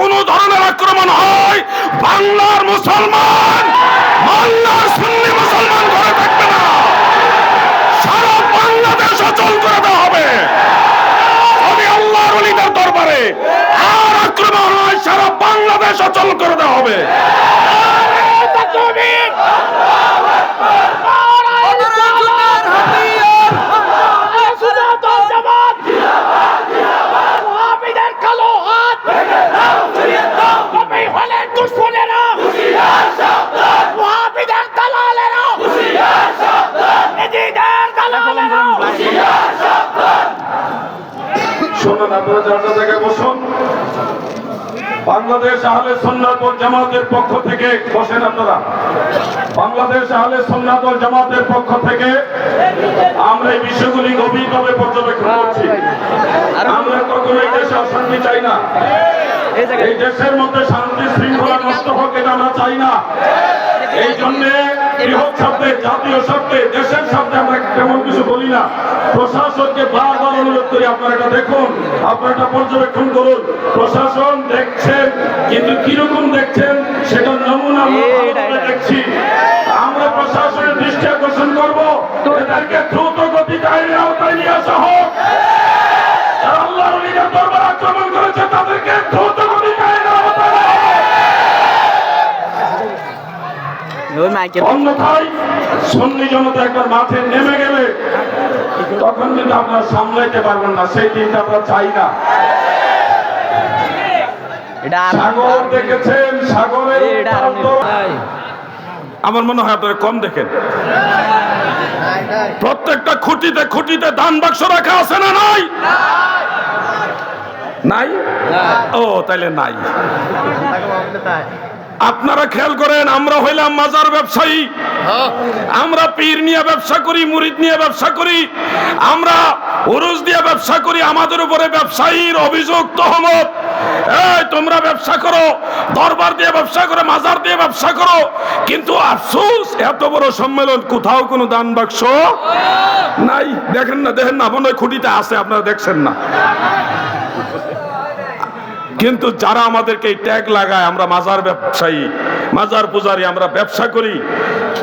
কোনো ধরনের আক্রমণ হয়, বাংলার মুসলমান, বাংলার সুন্নি মুসলমান ঘরে থাকবে না, সারা বাংলাদেশ অচল করে দেওয়া হবে। আমি আল্লাহর ওলিদের দরবারে আর আক্রমণ হয়, সারা বাংলাদেশ অচল করে দেওয়া হবে। শুনুন, আপনারা জায়গা জায়গায় বসুন। বাংলাদেশ আহলে সুন্নাত ওয়াল জামাতের পক্ষ থেকে বসেন আপনারা। বাংলাদেশ আহলে সুন্নাত ওয়াল জামাতের পক্ষ থেকে আমরা এই বিষয়গুলি গভীরভাবে পর্যবেক্ষণ করছি। আমরা কখনোই দেশে অশান্তি চাই না, এই দেশের মধ্যে শান্তি শৃঙ্খলা নষ্ট হোক এটা আমরা চাই না। এই জন্যে বৃহৎ শব্দে, জাতীয় শব্দে, দেশের শব্দে আমরা তেমন কিছু বলি না। প্রশাসনকে বারবার অনুরোধ করি, আপনারা এটা দেখুন, আপনারা এটা পর্যবেক্ষণ করুন। প্রশাসন দেখছেন, কিন্তু কিরকম দেখছেন সেটা নমুনা দেখছি। আমরা প্রশাসনের দৃষ্টি আকর্ষণ করবো, এদেরকে দ্রুত গতিতে আইনের আওতায় নিয়ে আসা হোক। যারা আল্লাহর ওলিদের দরবার আক্রমণ করেছে তাদেরকে দ্রুত গতিতে আইনের আওতায় আনা হোক। অন্যথায় সুন্নি জনতা একবার মাঠে নেমে গেলে তখন কিন্তু আপনারা সামলাইতে পারবেন না, সেই দিনটা আমরা চাই না। সাগর দেখেছেন, সাগরের আমার মনে হয় আপনারা কম দেখেন। প্রত্যেকটা খুঁটিতে খুঁটিতে দান বাক্স রাখা আছে না নাই? নাই? ও তাইলে নাই। আপনারা খেয়াল করেন, আমরা হইলাম মাজার ব্যবসায়ী, আমরা পীর নিয়ে ব্যবসা করি, মুরিদ নিয়ে ব্যবসা করি, আমরা উরুস দিয়ে ব্যবসা করি। আমাদের উপরে ব্যবসায়ীর অভিযোগ, তহমত, এই তোমরা ব্যবসা করো, দরবার দিয়ে ব্যবসা করো, মাজার দিয়ে ব্যবসা করো। কিন্তু আফসোস, এত বড় সম্মেলন, কোথাও কোনো দান বাক্স নাই। দেখেন না, দেখেন না, মনে হয় খুঁটিতে আছে, আপনারা দেখছেন না। কিন্তু যারা আমাদেরকে এই ট্যাগ লাগায়, আমরা মাজার ব্যবসায়ী, মাজার পূজারী, আমরা ব্যবসা করি,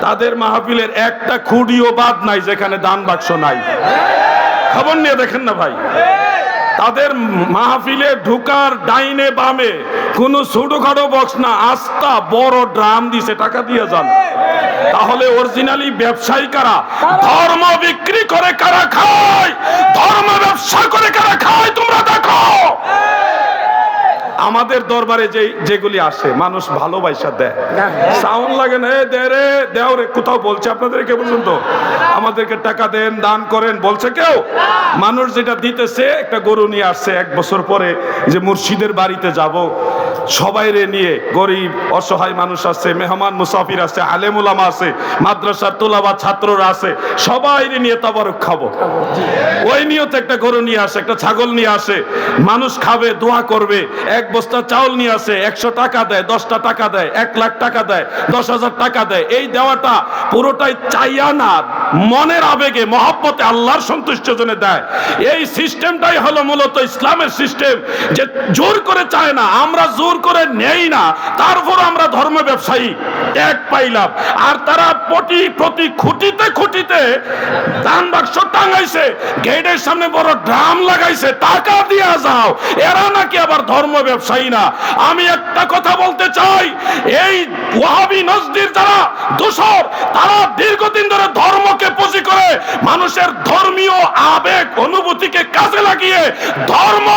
তাদের মাহফিলের একটা খুঁটিও বাদ নাই যেখানে দান বাক্স নাই। খবর নিয়ে দেখেন না ভাই, তাদের মাহফিলে ঢুকার ডাইনে বামে কোনো ছোটখাটো বক্স না, আস্তা বড় ড্রাম দিছে, টাকা দিয়ে যান। তাহলে অরিজিনালি ব্যবসায়ী কারা? ধর্ম বিক্রি করে কারা খায়, ধর্ম ব্যবসা করে কারা খায়, তোমরা দেখো। আমাদের দরবারে যেগুলি আসে, মানুষ ভালোবাসা দেয়, সাউন্ড লাগে না, দে রে দেও রে, কোথাও বলছে আপনাদেরকে পর্যন্ত আমাদেরকে টাকা দেন, দান করেন বলছে কেউ? মানুষ যেটা দিতেছে, একটা গরু নিয়ে আসছে 1 বছর পরে, যে মুর্শিদের বাড়িতে যাব, সবাইরে নিয়ে, গরিব অসহায় মানুষ আছে, মেহমান মুসাফির আছে, আলেম উলামা আছে, মাদ্রাসার তোলাবা ছাত্ররা আছে, সবাইরে নিয়ে তাবারুক খাবো, ওই নিয়তে একটা গরু নিয়ে আসে, একটা ছাগল নিয়ে আসে, মানুষ খাবে, দোয়া করবে। 1 বস্তা চাউল নিয়ে আসে, 100 টাকা দেয়, 10টা টাকা দেয়, 1 লাখ টাকা দেয়, 10,000 টাকা দেয়। এই দেওয়াটা পুরোটাই চাইয়া না, মনের আবেগে, মহব্বতে, আল্লাহর সন্তুষ্টির জন্য দেয়। এই সিস্টেমটাই হলো মূলত ইসলামের সিস্টেম, যে জোর করে চায় না, আমরা জোর করে নেই না, তারপর আমরা ধর্ম ব্যবসায়ী এক পাইলাম। আর তারা প্রতি খুঁটিতে খুঁটিতে দান বাক্স টাঙাইছে, গেটের সামনে বড় ড্রাম লাগাইছে, টাকা দিয়া যাও। এরা নাকি আবার ধর্ম ব্যবসায়ী না। আমি একটা কথা বলতে চাই, এই ওয়াহাবি নজদির যারা দোসর, তারা দীর্ঘদিন ধরে ধর্মকে পুঁজি করে, মানুষের ধর্মীয় আবেগ অনুভূতিকে কাজে লাগিয়ে ধর্ম